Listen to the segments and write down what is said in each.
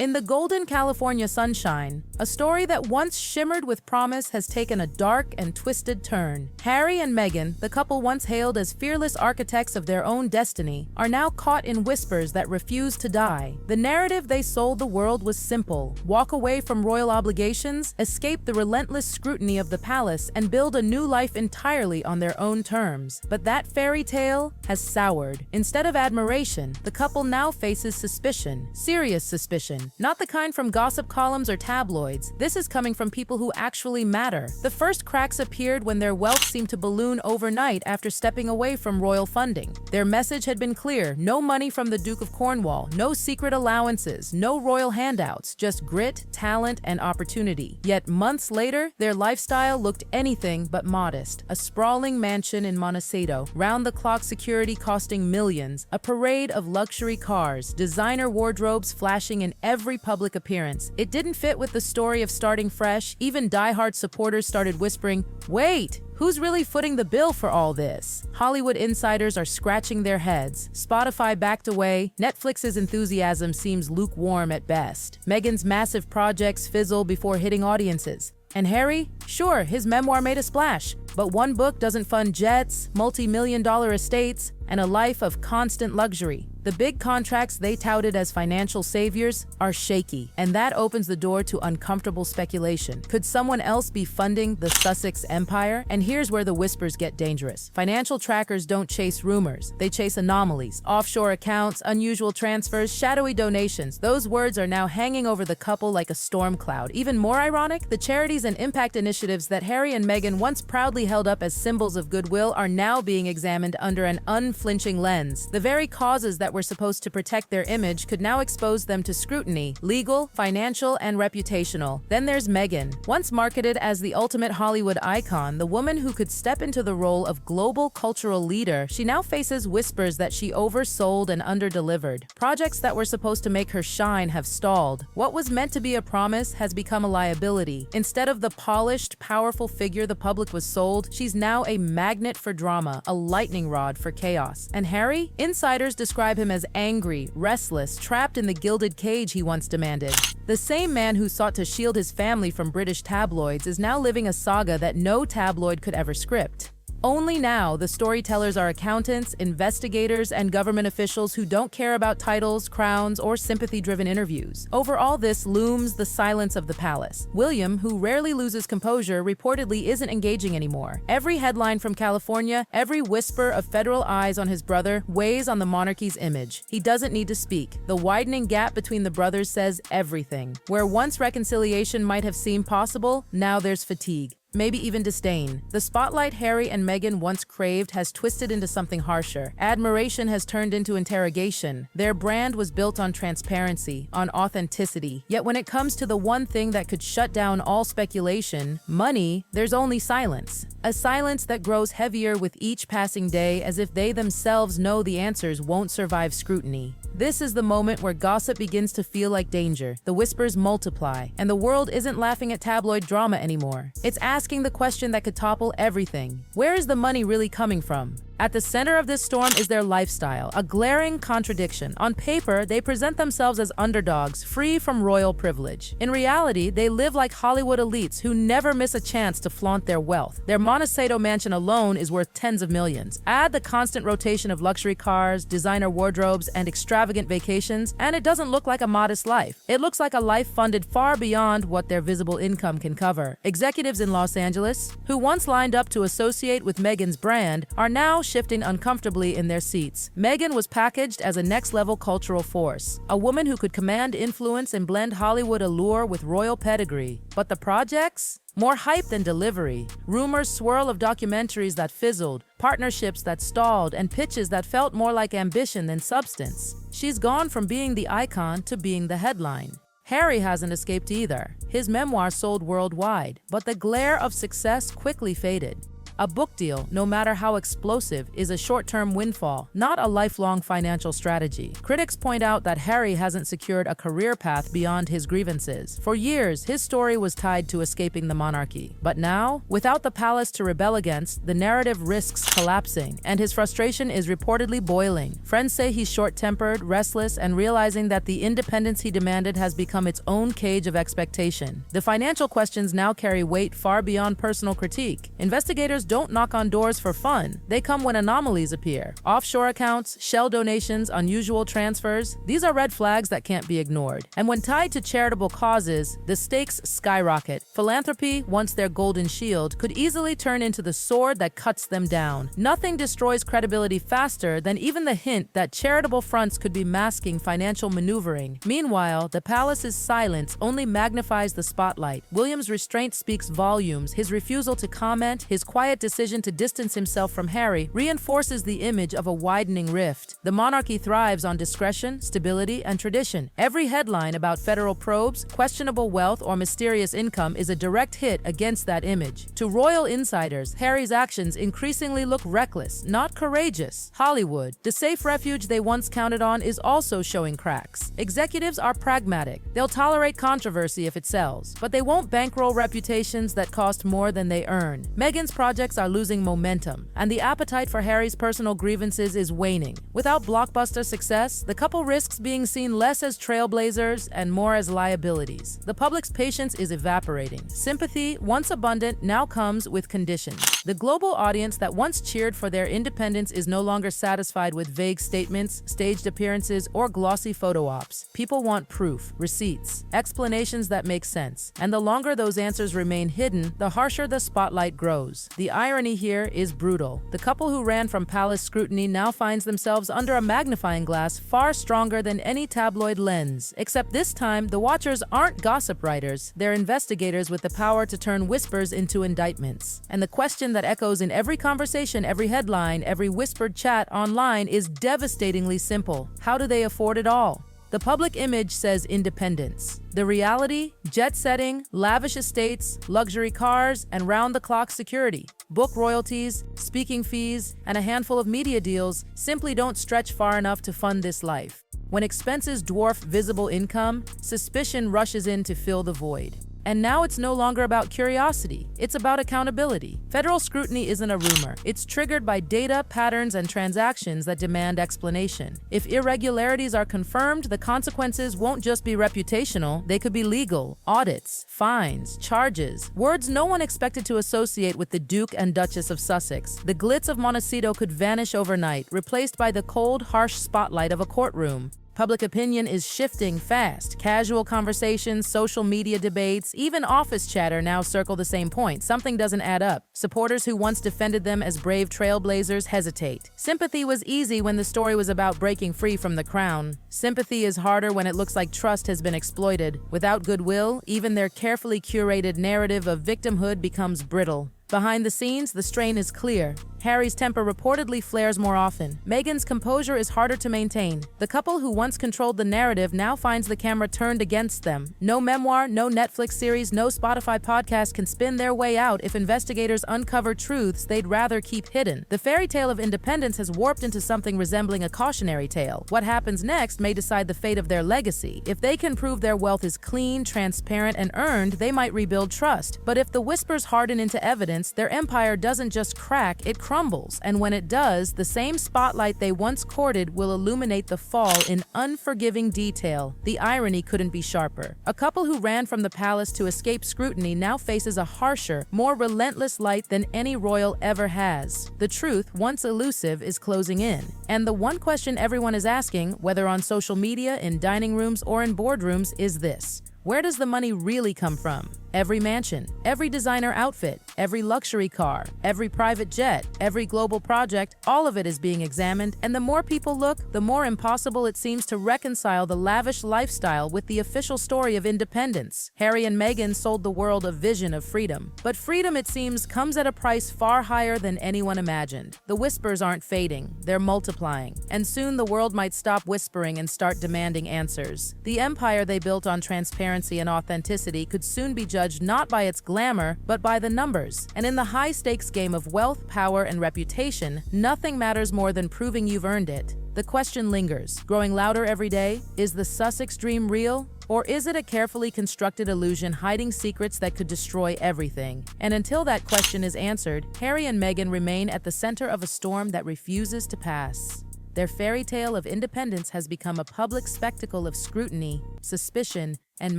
In the golden California sunshine, a story that once shimmered with promise has taken a dark and twisted turn. Harry and Meghan, the couple once hailed as fearless architects of their own destiny, are now caught in whispers that refuse to die. The narrative they sold the world was simple: walk away from royal obligations, escape the relentless scrutiny of the palace, and build a new life entirely on their own terms. But that fairy tale has soured. Instead of admiration, the couple now faces suspicion, serious suspicion. Not the kind from gossip columns or tabloids. This is coming from people who actually matter. The first cracks appeared when their wealth seemed to balloon overnight after stepping away from royal funding. Their message had been clear: no money from the Duke of Cornwall, no secret allowances, no royal handouts, just grit, talent, and opportunity. Yet months later, their lifestyle looked anything but modest. A sprawling mansion in Montecito, round-the-clock security costing millions, a parade of luxury cars, designer wardrobes flashing in every public appearance. It didn't fit with the story of starting fresh. Even diehard supporters started whispering, "Wait, who's really footing the bill for all this?" Hollywood insiders are scratching their heads. Spotify backed away. Netflix's enthusiasm seems lukewarm at best. Meghan's massive projects fizzle before hitting audiences. And Harry? Sure, his memoir made a splash, but one book doesn't fund jets, multi-million-dollar estates, and a life of constant luxury. The big contracts they touted as financial saviors are shaky, and that opens the door to uncomfortable speculation. Could someone else be funding the Sussex empire? And here's where the whispers get dangerous. Financial trackers don't chase rumors. They chase anomalies, offshore accounts, unusual transfers, shadowy donations. Those words are now hanging over the couple like a storm cloud. Even more ironic, the charities and impact initiatives that Harry and Meghan once proudly held up as symbols of goodwill are now being examined under an unflinching lens. The very causes that were supposed to protect their image could now expose them to scrutiny: legal, financial, and reputational. Then there's Meghan. Once marketed as the ultimate Hollywood icon, the woman who could step into the role of global cultural leader, she now faces whispers that she oversold and underdelivered. Projects that were supposed to make her shine have stalled. What was meant to be a promise has become a liability. Instead of the polished, powerful figure the public was sold, she's now a magnet for drama, a lightning rod for chaos. And Harry? Insiders describe him as angry, restless, trapped in the gilded cage he once demanded. The same man who sought to shield his family from British tabloids is now living a saga that no tabloid could ever script. Only now, the storytellers are accountants, investigators, and government officials who don't care about titles, crowns, or sympathy-driven interviews. Over all this looms the silence of the palace. William, who rarely loses composure, reportedly isn't engaging anymore. Every headline from California, every whisper of federal eyes on his brother weighs on the monarchy's image. He doesn't need to speak. The widening gap between the brothers says everything. Where once reconciliation might have seemed possible, now there's fatigue. Maybe even disdain. The spotlight Harry and Meghan once craved has twisted into something harsher. Admiration has turned into interrogation. Their brand was built on transparency, on authenticity. Yet when it comes to the one thing that could shut down all speculation, money, there's only silence. A silence that grows heavier with each passing day, as if they themselves know the answers won't survive scrutiny. This is the moment where gossip begins to feel like danger. The whispers multiply, and the world isn't laughing at tabloid drama anymore. It's asking the question that could topple everything. Where is the money really coming from? At the center of this storm is their lifestyle, a glaring contradiction. On paper, they present themselves as underdogs, free from royal privilege. In reality, they live like Hollywood elites who never miss a chance to flaunt their wealth. Their Montecito mansion alone is worth tens of millions. Add the constant rotation of luxury cars, designer wardrobes, and extravagant vacations, and it doesn't look like a modest life. It looks like a life funded far beyond what their visible income can cover. Executives in Los Angeles, who once lined up to associate with Meghan's brand, are now shifting uncomfortably in their seats. Meghan was packaged as a next-level cultural force, a woman who could command influence and blend Hollywood allure with royal pedigree. But the projects? More hype than delivery. Rumors swirl of documentaries that fizzled, partnerships that stalled, and pitches that felt more like ambition than substance. She's gone from being the icon to being the headline. Harry hasn't escaped either. His memoir sold worldwide, but the glare of success quickly faded. A book deal, no matter how explosive, is a short-term windfall, not a lifelong financial strategy. Critics point out that Harry hasn't secured a career path beyond his grievances. For years, his story was tied to escaping the monarchy. But now, without the palace to rebel against, the narrative risks collapsing, and his frustration is reportedly boiling. Friends say he's short-tempered, restless, and realizing that the independence he demanded has become its own cage of expectation. The financial questions now carry weight far beyond personal critique. Investigators don't knock on doors for fun. They come when anomalies appear. Offshore accounts, shell donations, unusual transfers, these are red flags that can't be ignored. And when tied to charitable causes, the stakes skyrocket. Philanthropy, once their golden shield, could easily turn into the sword that cuts them down. Nothing destroys credibility faster than even the hint that charitable fronts could be masking financial maneuvering. Meanwhile, the palace's silence only magnifies the spotlight. William's restraint speaks volumes. His refusal to comment, his quiet decision to distance himself from Harry, reinforces the image of a widening rift. The monarchy thrives on discretion, stability, and tradition. Every headline about federal probes, questionable wealth, or mysterious income is a direct hit against that image. To royal insiders, Harry's actions increasingly look reckless, not courageous. Hollywood, the safe refuge they once counted on, is also showing cracks. Executives are pragmatic. They'll tolerate controversy if it sells, but they won't bankroll reputations that cost more than they earn. Meghan's projects are losing momentum, and the appetite for Harry's personal grievances is waning. Without blockbuster success, the couple risks being seen less as trailblazers and more as liabilities. The public's patience is evaporating. Sympathy, once abundant, now comes with conditions. The global audience that once cheered for their independence is no longer satisfied with vague statements, staged appearances, or glossy photo ops. People want proof, receipts, explanations that make sense. And the longer those answers remain hidden, the harsher the spotlight grows. The irony here is brutal. The couple who ran from palace scrutiny now finds themselves under a magnifying glass far stronger than any tabloid lens. Except this time, the watchers aren't gossip writers. They're investigators with the power to turn whispers into indictments. And the question that echoes in every conversation, every headline, every whispered chat online is devastatingly simple. How do they afford it all? The public image says independence. The reality? Jet-setting, lavish estates, luxury cars, and round-the-clock security. Book royalties, speaking fees, and a handful of media deals simply don't stretch far enough to fund this life. When expenses dwarf visible income, suspicion rushes in to fill the void. And now it's no longer about curiosity, it's about accountability. Federal scrutiny isn't a rumor. It's triggered by data, patterns, and transactions that demand explanation. If irregularities are confirmed, the consequences won't just be reputational, they could be legal, audits, fines, charges, words no one expected to associate with the Duke and Duchess of Sussex. The glitz of Montecito could vanish overnight, replaced by the cold, harsh spotlight of a courtroom. Public opinion is shifting fast. Casual conversations, social media debates, even office chatter now circle the same point. Something doesn't add up. Supporters who once defended them as brave trailblazers hesitate. Sympathy was easy when the story was about breaking free from the crown. Sympathy is harder when it looks like trust has been exploited. Without goodwill, even their carefully curated narrative of victimhood becomes brittle. Behind the scenes, the strain is clear. Harry's temper reportedly flares more often. Meghan's composure is harder to maintain. The couple who once controlled the narrative now finds the camera turned against them. No memoir, no Netflix series, no Spotify podcast can spin their way out if investigators uncover truths they'd rather keep hidden. The fairy tale of independence has warped into something resembling a cautionary tale. What happens next may decide the fate of their legacy. If they can prove their wealth is clean, transparent, and earned, they might rebuild trust. But if the whispers harden into evidence, their empire doesn't just crack, it crumbles, and when it does, the same spotlight they once courted will illuminate the fall in unforgiving detail. The irony couldn't be sharper. A couple who ran from the palace to escape scrutiny now faces a harsher, more relentless light than any royal ever has. The truth, once elusive, is closing in. And the one question everyone is asking, whether on social media, in dining rooms, or in boardrooms, is this: where does the money really come from? Every mansion, every designer outfit, every luxury car, every private jet, every global project, all of it is being examined, and the more people look, the more impossible it seems to reconcile the lavish lifestyle with the official story of independence. Harry and Meghan sold the world a vision of freedom. But freedom, it seems, comes at a price far higher than anyone imagined. The whispers aren't fading, they're multiplying, and soon the world might stop whispering and start demanding answers. The empire they built on transparency transparency and authenticity could soon be judged not by its glamour, but by the numbers. And in the high-stakes game of wealth, power, and reputation, nothing matters more than proving you've earned it. The question lingers, growing louder every day: is the Sussex dream real? Or is it a carefully constructed illusion hiding secrets that could destroy everything? And until that question is answered, Harry and Meghan remain at the center of a storm that refuses to pass. Their fairy tale of independence has become a public spectacle of scrutiny, suspicion, and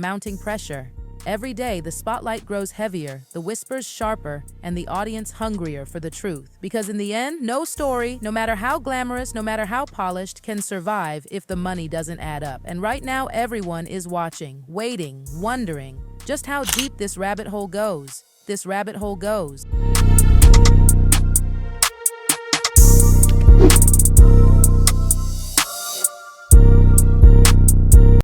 mounting pressure. Every day, the spotlight grows heavier, the whispers sharper, and the audience hungrier for the truth. Because in the end, no story, no matter how glamorous, no matter how polished, can survive if the money doesn't add up. And right now, everyone is watching, waiting, wondering just how deep this rabbit hole goes.